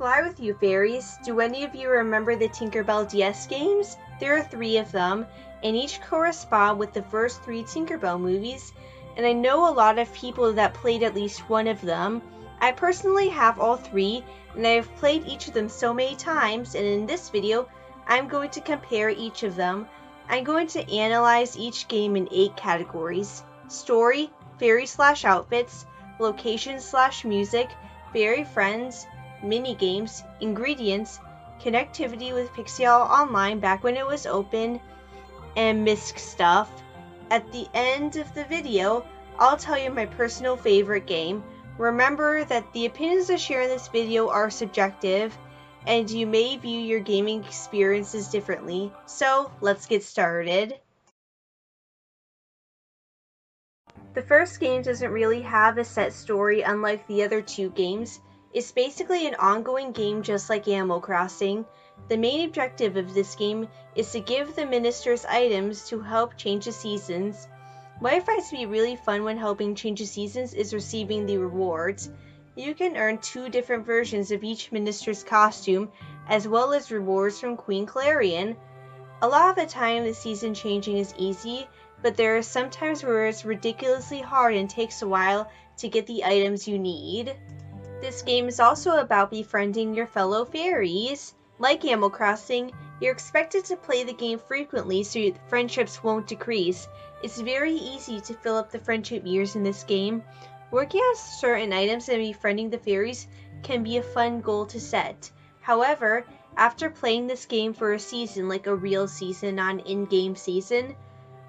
Fly with You Fairies. Do any of you remember the Tinkerbell DS games? There are 3 of them, and each correspond with the first 3 Tinkerbell movies, and I know a lot of people that played at least one of them. I personally have all 3, and I have played each of them so many times, and in this video, I'm going to compare each of them. I'm going to analyze each game in 8 categories: story, fairy/outfits, location/music, fairy friends, mini-games, ingredients, connectivity with Pixel Online back when it was open, and misc stuff. At the end of the video, I'll tell you my personal favorite game. Remember that the opinions I share in this video are subjective, and you may view your gaming experiences differently. So, let's get started. The first game doesn't really have a set story unlike the other 2 games. It's basically an ongoing game just like Animal Crossing. The main objective of this game is to give the ministers items to help change the seasons. What I find to be really fun when helping change the seasons is receiving the rewards. You can earn 2 different versions of each minister's costume, as well as rewards from Queen Clarion. A lot of the time the season changing is easy, but there are some times where it's ridiculously hard and takes a while to get the items you need. This game is also about befriending your fellow fairies. Like Animal Crossing, you're expected to play the game frequently so friendships won't decrease. It's very easy to fill up the friendship years in this game. Working on certain items and befriending the fairies can be a fun goal to set. However, after playing this game for a season, like a real season, not an in-game season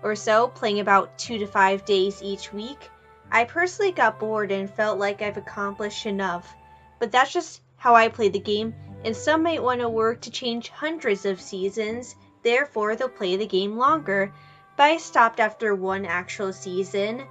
or so, playing about 2 to 5 days each week, I personally got bored and felt like I've accomplished enough. But that's just how I play the game, and some might want to work to change hundreds of seasons, therefore they'll play the game longer. But I stopped after 1 actual season.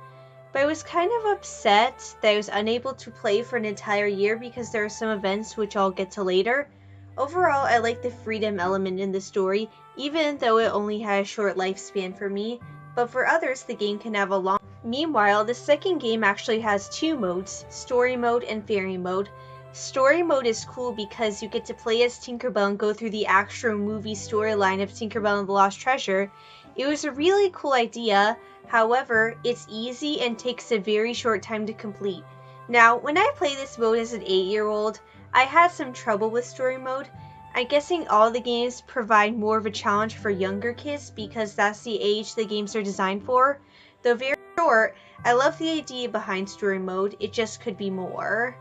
But I was kind of upset that I was unable to play for an entire year because there are some events which I'll get to later. Overall, I like the freedom element in the story, even though it only had a short lifespan for me, but for others the game can have a long. Meanwhile, the second game actually has 2 modes, story mode and fairy mode. Story mode is cool because you get to play as Tinkerbell and go through the actual movie storyline of Tinkerbell and the Lost Treasure. It was a really cool idea, however, it's easy and takes a very short time to complete. Now, when I played this mode as an 8-year-old, I had some trouble with story mode. I'm guessing all the games provide more of a challenge for younger kids because that's the age the games are designed for. Though very short, I love the idea behind story mode, it just could be more.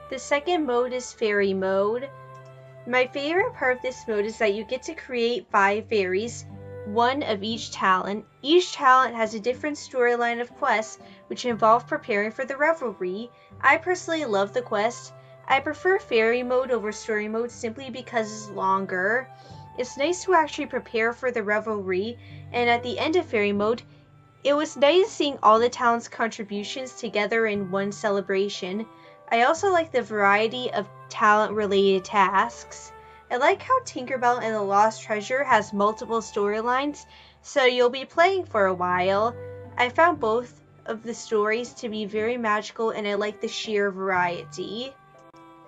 The second mode is fairy mode. My favorite part of this mode is that you get to create 5 fairies, 1 of each talent. Each talent has a different storyline of quests which involve preparing for the revelry. I personally love the quest. I prefer fairy mode over story mode simply because it's longer. It's nice to actually prepare for the revelry, and at the end of fairy mode, it was nice seeing all the talents' contributions together in one celebration. I also like the variety of talent-related tasks. I like how Tinkerbell and the Lost Treasure has multiple storylines, so you'll be playing for a while. I found both of the stories to be very magical, and I like the sheer variety.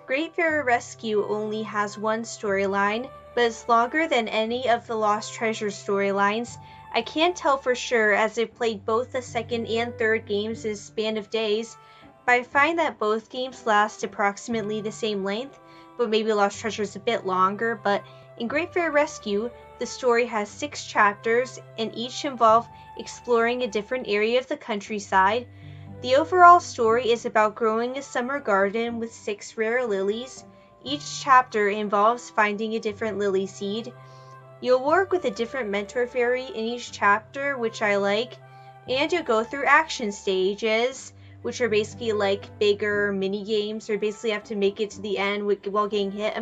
Great Fairy Rescue only has 1 storyline, but it's longer than any of the Lost Treasure storylines. I can't tell for sure as I've played both the second and third games in a span of days, but I find that both games last approximately the same length, but maybe Lost Treasure is a bit longer. But in Great Fairy Rescue, the story has 6 chapters, and each involve exploring a different area of the countryside. The overall story is about growing a summer garden with 6 rare lilies. Each chapter involves finding a different lily seed. You'll work with a different mentor fairy in each chapter, which I like, and you'll go through action stages, which are basically like bigger mini games, or basically have to make it to the end while getting hit a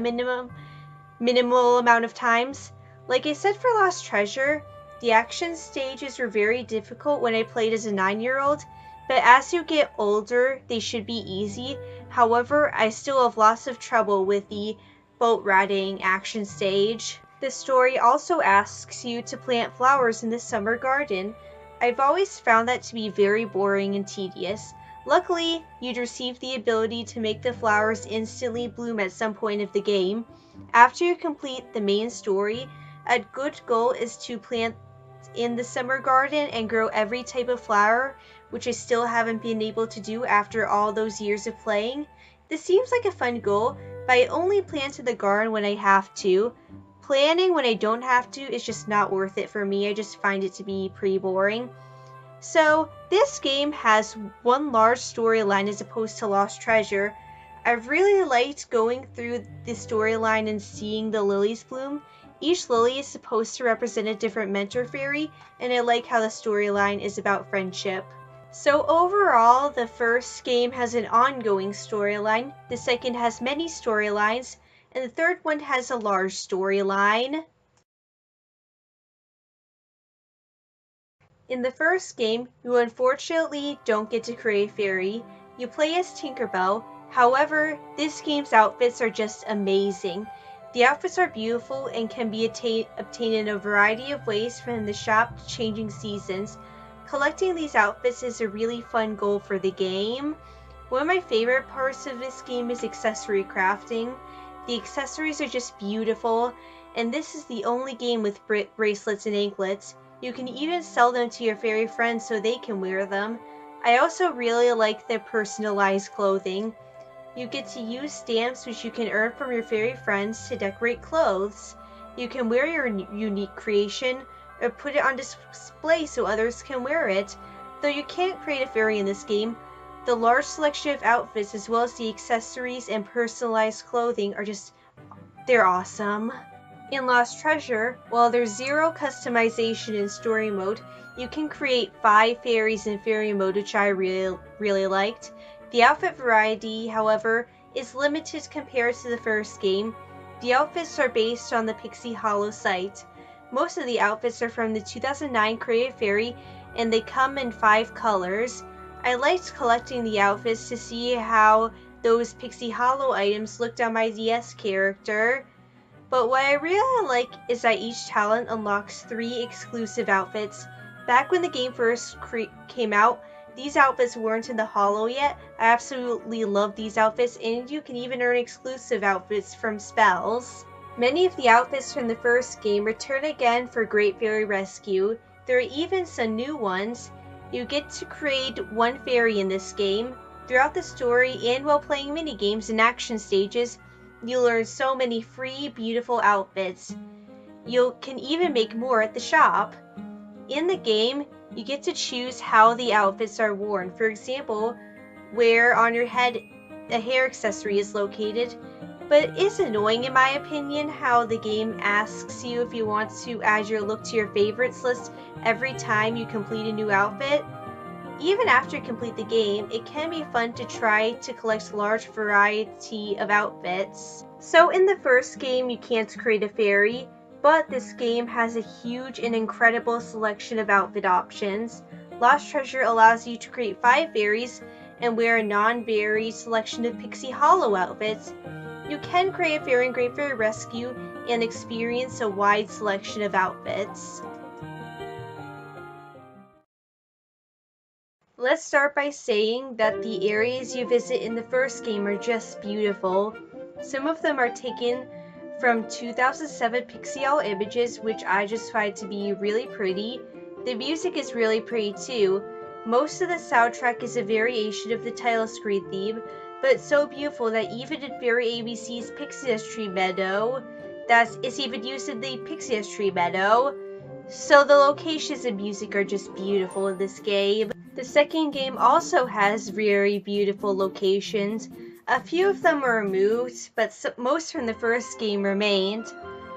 minimal amount of times. Like I said for Lost Treasure, the action stages were very difficult when I played as a 9-year-old, but as you get older, they should be easy. However, I still have lots of trouble with the boat riding action stage. The story also asks you to plant flowers in the summer garden. I've always found that to be very boring and tedious. Luckily, you'd receive the ability to make the flowers instantly bloom at some point of the game. After you complete the main story, a good goal is to plant in the summer garden and grow every type of flower, which I still haven't been able to do after all those years of playing. This seems like a fun goal, but I only plant in the garden when I have to. Planning when I don't have to is just not worth it for me. I just find it to be pretty boring. So, this game has one large storyline as opposed to Lost Treasure. I've really liked going through the storyline and seeing the lilies bloom. Each lily is supposed to represent a different mentor fairy, and I like how the storyline is about friendship. So overall, the first game has an ongoing storyline, the second has many storylines, and the third one has a large storyline. In the first game, you unfortunately don't get to create a fairy. You play as Tinkerbell. However, this game's outfits are just amazing. The outfits are beautiful and can be obtained in a variety of ways from the shop to changing seasons. Collecting these outfits is a really fun goal for the game. One of my favorite parts of this game is accessory crafting. The accessories are just beautiful, and this is the only game with bracelets and anklets. You can even sell them to your fairy friends so they can wear them. I also really like the personalized clothing. You get to use stamps which you can earn from your fairy friends to decorate clothes. You can wear your unique creation or put it on display so others can wear it. Though you can't create a fairy in this game, the large selection of outfits as well as the accessories and personalized clothing are they're awesome. In Lost Treasure, while there's zero customization in story mode, you can create 5 fairies in fairy mode, which I really liked. The outfit variety, however, is limited compared to the first game. The outfits are based on the Pixie Hollow site. Most of the outfits are from the 2009 Creative Fairy, and they come in 5 colors. I liked collecting the outfits to see how those Pixie Hollow items looked on my DS character. But what I really like is that each talent unlocks 3 exclusive outfits. Back when the game first came out, these outfits weren't in the Hollow yet. I absolutely love these outfits, and you can even earn exclusive outfits from spells. Many of the outfits from the first game return again for Great Fairy Rescue. There are even some new ones. You get to create 1 fairy in this game. Throughout the story and while playing minigames and action stages, you'll learn so many free, beautiful outfits. You can even make more at the shop. In the game, you get to choose how the outfits are worn. For example, where on your head a hair accessory is located. But it's annoying in my opinion how the game asks you if you want to add your look to your favorites list every time you complete a new outfit. Even after you complete the game, it can be fun to try to collect a large variety of outfits. So in the first game, you can't create a fairy, but this game has a huge and incredible selection of outfit options. Lost Treasure allows you to create 5 fairies and wear a non-varied selection of Pixie Hollow outfits. You can create a fairy in Great Fairy Rescue and experience a wide selection of outfits. Let's start by saying that the areas you visit in the first game are just beautiful. Some of them are taken from 2007 Pixel images, which I just find to be really pretty. The music is really pretty too. Most of the soundtrack is a variation of the title screen theme, but it's so beautiful that even in Fairy ABC's Pixie Tree Meadow, it's even used in the Pixie Tree Meadow. So the locations and music are just beautiful in this game. The second game also has very beautiful locations. A few of them were removed, but most from the first game remained.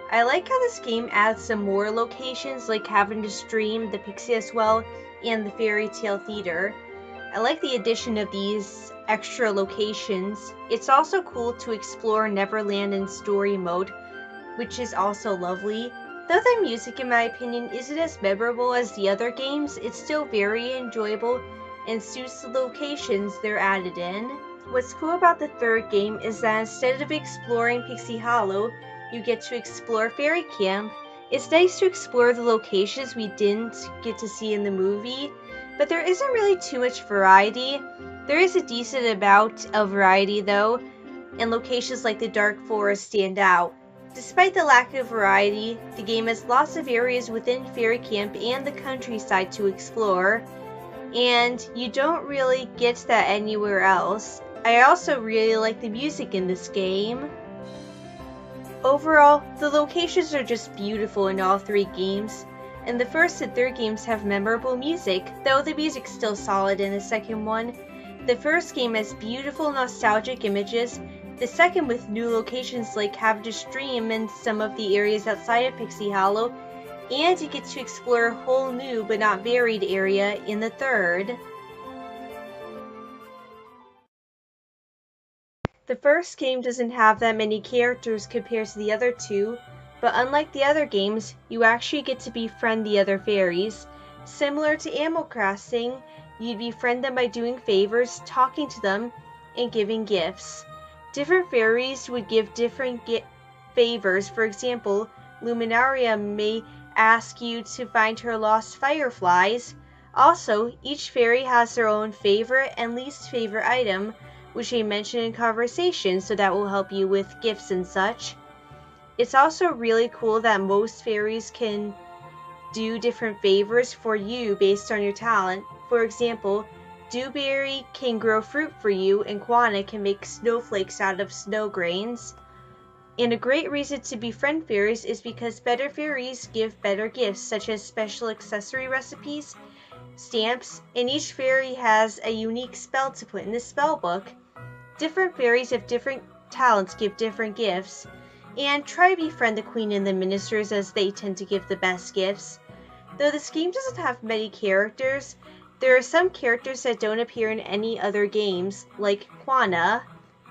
I like how this game adds some more locations like Cavendish Dream, the Pixie Well, and the Fairy Tale Theater. I like the addition of these extra locations. It's also cool to explore Neverland in story mode, which is also lovely. Though the music, in my opinion, isn't as memorable as the other games, it's still very enjoyable and suits the locations they're added in. What's cool about the third game is that instead of exploring Pixie Hollow, you get to explore Fairy Camp. It's nice to explore the locations we didn't get to see in the movie, but there isn't really too much variety. There is a decent amount of variety though, and locations like the Dark Forest stand out. Despite the lack of variety, the game has lots of areas within Fairy Camp and the countryside to explore, and you don't really get that anywhere else. I also really like the music in this game. Overall, the locations are just beautiful in all three games, and the first and third games have memorable music, though the music's still solid in the second one. The first game has beautiful nostalgic images, the second with new locations like Cavendish Stream and some of the areas outside of Pixie Hollow, and you get to explore a whole new but not varied area in the third. The first game doesn't have that many characters compared to the other two, but unlike the other games, you actually get to befriend the other fairies. Similar to Animal Crossing, you'd befriend them by doing favors, talking to them, and giving gifts. Different fairies would give different favors. For example, Luminaria may ask you to find her lost fireflies. Also, each fairy has their own favorite and least favorite item, which they mention in conversation, so that will help you with gifts and such. It's also really cool that most fairies can do different favors for you based on your talent. For example, Dewberry can grow fruit for you, and Quana can make snowflakes out of snow grains. And a great reason to befriend fairies is because better fairies give better gifts, such as special accessory recipes, stamps, and each fairy has a unique spell to put in the spell book. Different fairies of different talents give different gifts, and try to befriend the Queen and the Ministers as they tend to give the best gifts. Though this game doesn't have many characters, there are some characters that don't appear in any other games, like Quana.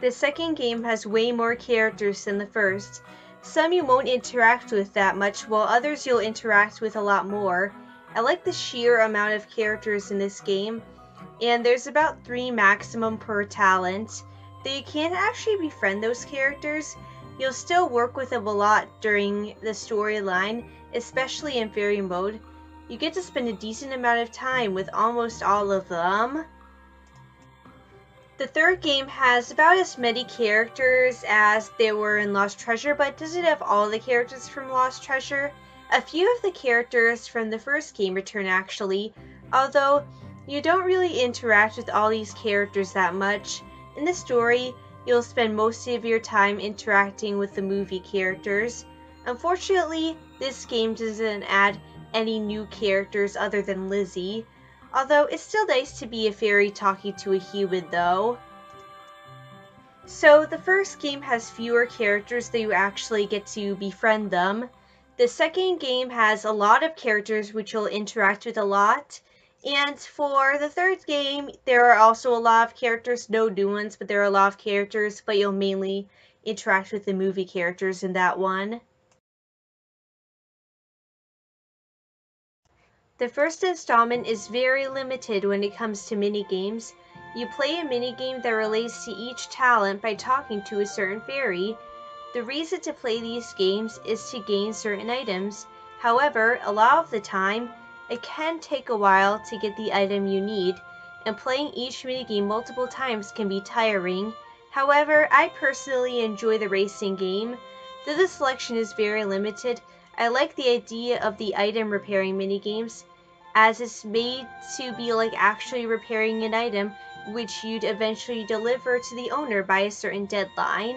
The second game has way more characters than the first. Some you won't interact with that much, while others you'll interact with a lot more. I like the sheer amount of characters in this game, and there's about 3 maximum per talent. Though you can't actually befriend those characters, you'll still work with them a lot during the storyline, especially in fairy mode. You get to spend a decent amount of time with almost all of them. The third game has about as many characters as there were in Lost Treasure, but doesn't have all the characters from Lost Treasure. A few of the characters from the first game return actually, although you don't really interact with all these characters that much. In the story, you'll spend most of your time interacting with the movie characters. Unfortunately, this game doesn't add any new characters other than Lizzie, although it's still nice to be a fairy talking to a human though. So the first game has fewer characters that you actually get to befriend them. The second game has a lot of characters which you'll interact with a lot. And for the third game, there are also a lot of characters, no new ones, but there are a lot of characters, but you'll mainly interact with the movie characters in that one. The first installment is very limited when it comes to minigames. You play a minigame that relates to each talent by talking to a certain fairy. The reason to play these games is to gain certain items. However, a lot of the time, it can take a while to get the item you need, and playing each minigame multiple times can be tiring. However, I personally enjoy the racing game. Though the selection is very limited, I like the idea of the item repairing minigames, as it's made to be like actually repairing an item which you'd eventually deliver to the owner by a certain deadline.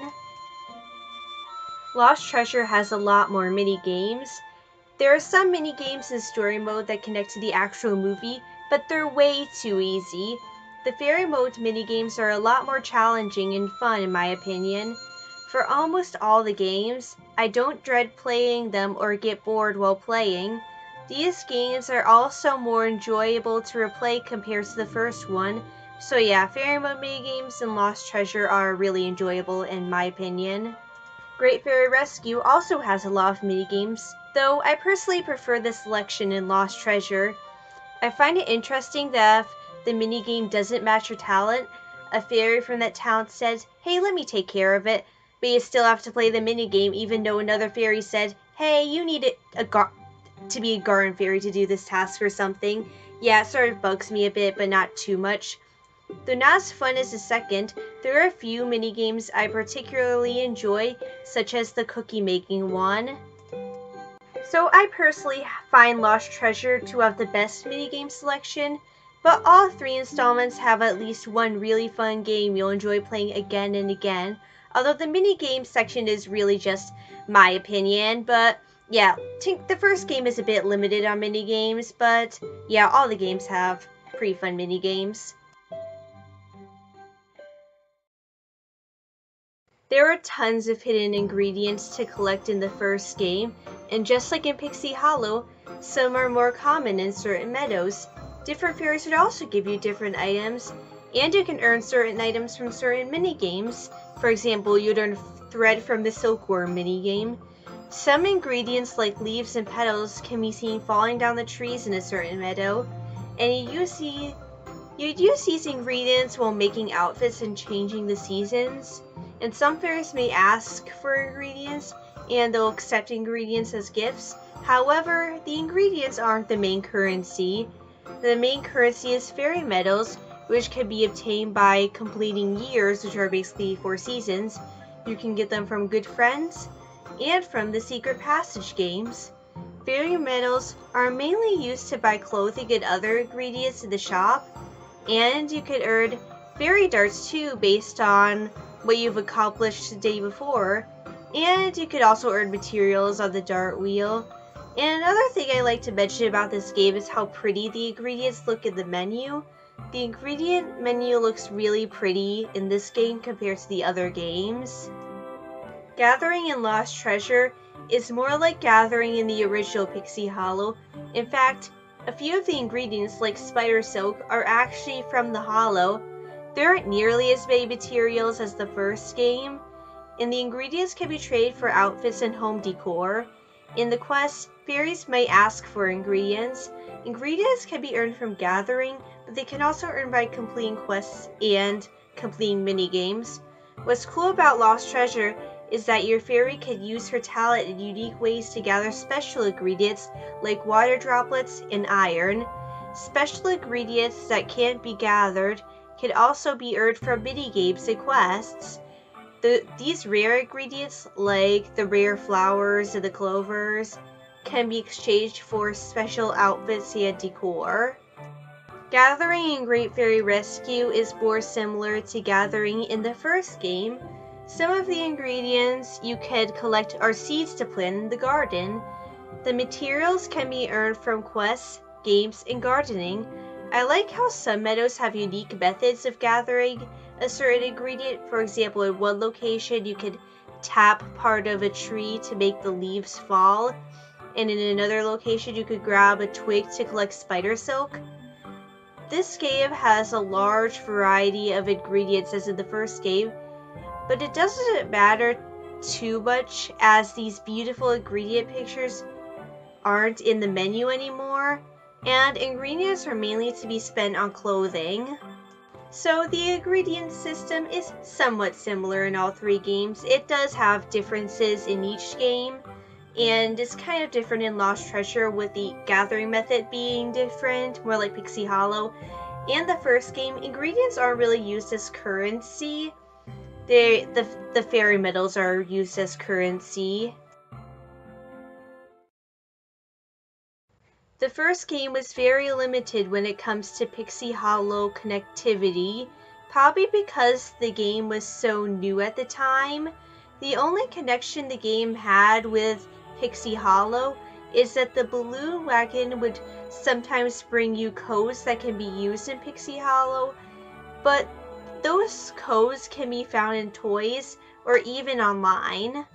Lost Treasure has a lot more minigames. There are some minigames in story mode that connect to the actual movie, but they're way too easy. The fairy mode minigames are a lot more challenging and fun in my opinion. For almost all the games, I don't dread playing them or get bored while playing. These games are also more enjoyable to replay compared to the first one, so yeah, fairy mode minigames and Lost Treasure are really enjoyable in my opinion. Great Fairy Rescue also has a lot of minigames, though I personally prefer the selection in Lost Treasure. I find it interesting that if the minigame doesn't match your talent, a fairy from that talent says, "Hey, let me take care of it," but you still have to play the minigame even though another fairy said, "Hey, you need to be a garden fairy to do this task or something." Yeah, it sort of bugs me a bit, but not too much. Though not as fun as the second, there are a few minigames I particularly enjoy, such as the cookie making one. So I personally find Lost Treasure to have the best minigame selection, but all 3 installments have at least one really fun game you'll enjoy playing again and again, although the minigame section is really just my opinion, but yeah, the first game is a bit limited on minigames, but yeah, all the games have pretty fun minigames. There are tons of hidden ingredients to collect in the first game, and just like in Pixie Hollow, some are more common in certain meadows. Different fairies would also give you different items, and you can earn certain items from certain minigames. For example, you'd earn thread from the Silkworm minigame. Some ingredients like leaves and petals can be seen falling down the trees in a certain meadow, and you'd use these ingredients while making outfits and changing the seasons. And some fairies may ask for ingredients, and they'll accept ingredients as gifts. However, the ingredients aren't the main currency. The main currency is fairy medals, which can be obtained by completing years, which are basically 4 seasons. You can get them from good friends, and from the secret passage games. Fairy medals are mainly used to buy clothing and other ingredients in the shop, and you could earn fairy darts too based on what you've accomplished the day before, and you could also earn materials on the dart wheel. And another thing I like to mention about this game is how pretty the ingredients look in the menu. The ingredient menu looks really pretty in this game compared to the other games. Gathering in Lost Treasure is more like gathering in the original Pixie Hollow. In fact, a few of the ingredients, like spider silk, are actually from the Hollow. There aren't nearly as many materials as the first game, and the ingredients can be traded for outfits and home decor. In the quest, fairies might ask for ingredients. Ingredients can be earned from gathering, but they can also earn by completing quests and completing minigames. What's cool about Lost Treasure is that your fairy can use her talent in unique ways to gather special ingredients like water droplets and iron. Special ingredients that can't be gathered can also be earned from minigames and quests. These rare ingredients, like the rare flowers and the clovers, can be exchanged for special outfits and decor. Gathering in Great Fairy Rescue is more similar to gathering in the first game. Some of the ingredients you can collect are seeds to plant in the garden. The materials can be earned from quests, games, and gardening. I like how some meadows have unique methods of gathering a certain ingredient. For example, in one location you could tap part of a tree to make the leaves fall, and in another location you could grab a twig to collect spider silk. This game has a large variety of ingredients as in the first game, but it doesn't matter too much as these beautiful ingredient pictures aren't in the menu anymore, and ingredients are mainly to be spent on clothing. So the ingredient system is somewhat similar in all 3 games. It does have differences in each game, and it's kind of different in Lost Treasure with the gathering method being different, more like Pixie Hollow. In the first game, ingredients aren't really used as currency. The fairy medals are used as currency. The first game was very limited when it comes to Pixie Hollow connectivity, probably because the game was so new at the time. The only connection the game had with Pixie Hollow is that the balloon wagon would sometimes bring you codes that can be used in Pixie Hollow, but those codes can be found in toys or even online.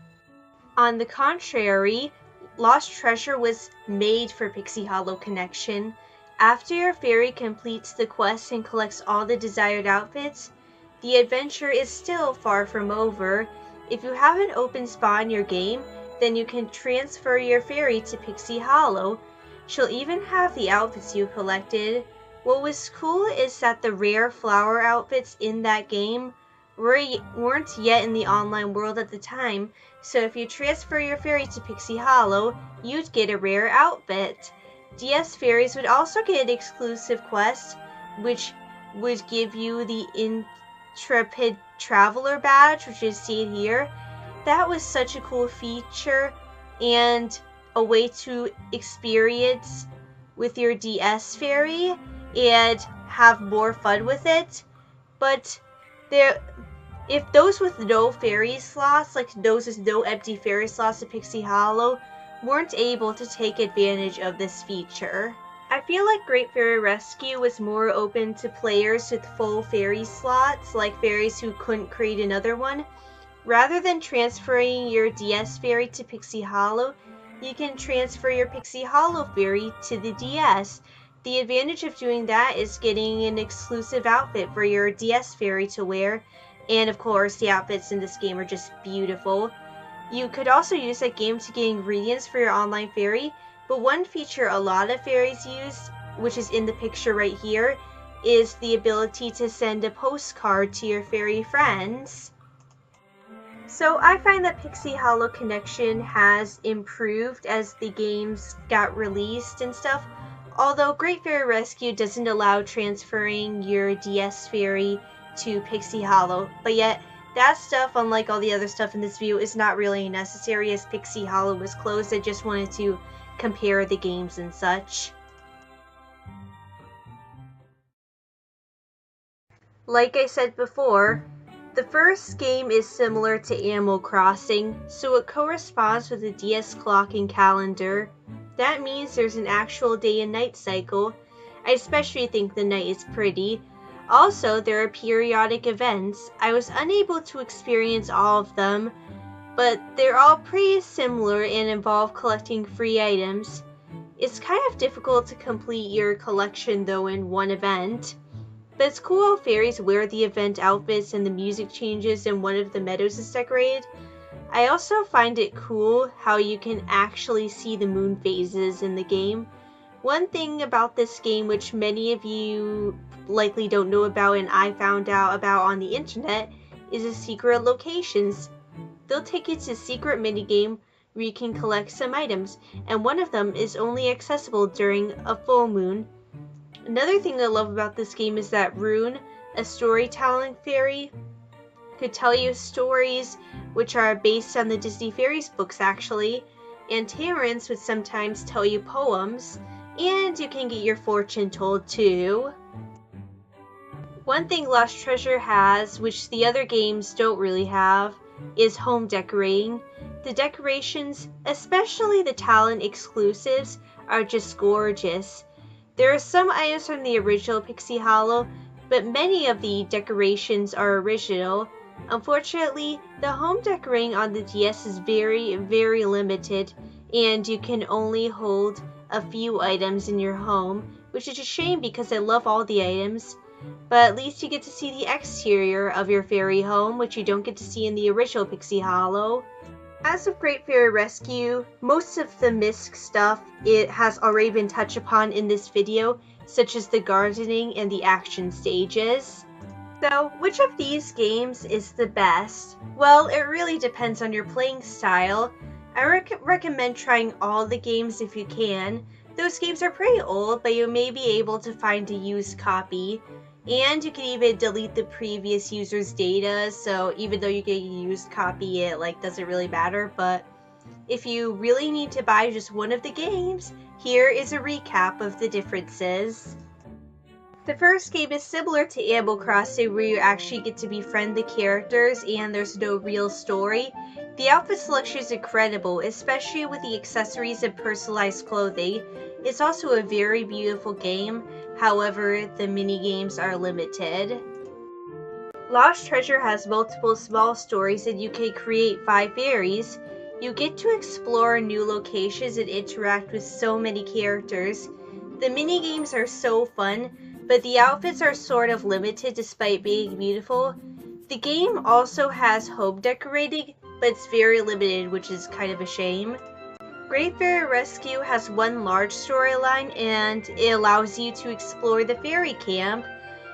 On the contrary, Lost Treasure was made for Pixie Hollow connection. After your fairy completes the quest and collects all the desired outfits, the adventure is still far from over. If you have an open spot in your game, then you can transfer your fairy to Pixie Hollow. She'll even have the outfits you collected. What was cool is that the rare flower outfits in that game weren't yet in the online world at the time, so if you transfer your fairy to Pixie Hollow, you'd get a rare outfit. DS fairies would also get an exclusive quest, which would give you the Intrepid Traveler badge, which is seen here. That was such a cool feature and a way to experience with your DS fairy and have more fun with it. But if those with no fairy slots, like those with no empty fairy slots in Pixie Hollow, weren't able to take advantage of this feature. I feel like Great Fairy Rescue was more open to players with full fairy slots, like fairies who couldn't create another one. Rather than transferring your DS fairy to Pixie Hollow, you can transfer your Pixie Hollow fairy to the DS. The advantage of doing that is getting an exclusive outfit for your DS fairy to wear, and of course the outfits in this game are just beautiful. You could also use that game to get ingredients for your online fairy, but one feature a lot of fairies use, which is in the picture right here, is the ability to send a postcard to your fairy friends. So I find that Pixie Hollow Connection has improved as the games got released and stuff, although Great Fairy Rescue doesn't allow transferring your DS fairy to Pixie Hollow, but yet that stuff, unlike all the other stuff in this video, is not really necessary as Pixie Hollow was closed. I just wanted to compare the games and such. Like I said before, the first game is similar to Animal Crossing, so it corresponds with the DS clock and calendar. That means there's an actual day and night cycle. I especially think the night is pretty. Also, there are periodic events. I was unable to experience all of them, but they're all pretty similar and involve collecting free items. It's kind of difficult to complete your collection though in one event, but it's cool how fairies wear the event outfits and the music changes and one of the meadows is decorated. I also find it cool how you can actually see the moon phases in the game. One thing about this game which many of you likely don't know about and I found out about on the internet is the secret locations. They'll take you to a secret minigame where you can collect some items, and one of them is only accessible during a full moon. Another thing I love about this game is that Rune, a storytelling fairy, could tell you stories which are based on the Disney Fairies books actually, and Terrence would sometimes tell you poems, and you can get your fortune told too. One thing Lost Treasure has, which the other games don't really have, is home decorating. The decorations, especially the Talon exclusives, are just gorgeous. There are some items from the original Pixie Hollow, but many of the decorations are original. Unfortunately, the home decorating on the DS is very, very limited, and you can only hold a few items in your home, which is a shame because I love all the items. But at least you get to see the exterior of your fairy home, which you don't get to see in the original Pixie Hollow. As of Great Fairy Rescue, most of the misc stuff it has already been touched upon in this video, such as the gardening and the action stages. So, which of these games is the best? Well, it really depends on your playing style. I recommend trying all the games if you can. Those games are pretty old, but you may be able to find a used copy. And you can even delete the previous user's data, so even though you get a used copy, it doesn't really matter. But if you really need to buy just one of the games, here is a recap of the differences. The first game is similar to Animal Crossing, where you actually get to befriend the characters and there's no real story. The outfit selection is incredible, especially with the accessories and personalized clothing. It's also a very beautiful game, however, the mini-games are limited. Lost Treasure has multiple small stories and you can create 5 fairies. You get to explore new locations and interact with so many characters. The mini-games are so fun, but the outfits are sort of limited despite being beautiful. The game also has home decorating, but it's very limited, which is kind of a shame. Great Fairy Rescue has one large storyline, and it allows you to explore the fairy camp.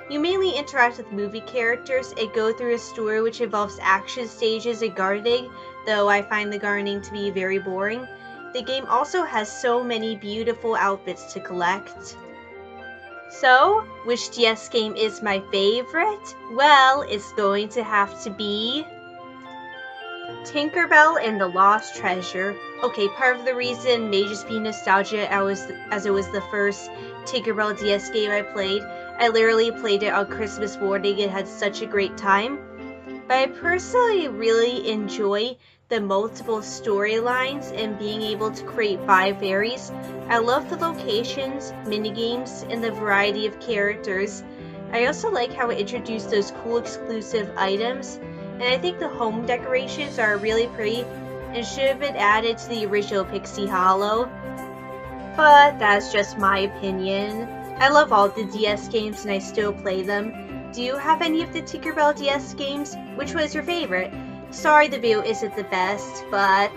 You mainly interact with movie characters and go through a story which involves action stages and gardening, though I find the gardening to be very boring. The game also has so many beautiful outfits to collect. So, which DS game is my favorite? Well, it's going to have to be Tinkerbell and the Lost Treasure. Okay, part of the reason may just be nostalgia as it was the first Tinkerbell DS game I played. I literally played it on Christmas morning and had such a great time. But I personally really enjoy the multiple storylines and being able to create 5 fairies. I love the locations, minigames, and the variety of characters. I also like how it introduced those cool exclusive items, and I think the home decorations are really pretty and should have been added to the original Pixie Hollow. But that's just my opinion. I love all the DS games and I still play them. Do you have any of the Tinkerbell DS games? Which was your favorite? Sorry the video isn't the best, but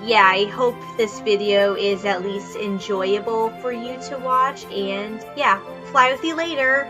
yeah, I hope this video is at least enjoyable for you to watch, and yeah, fly with you later!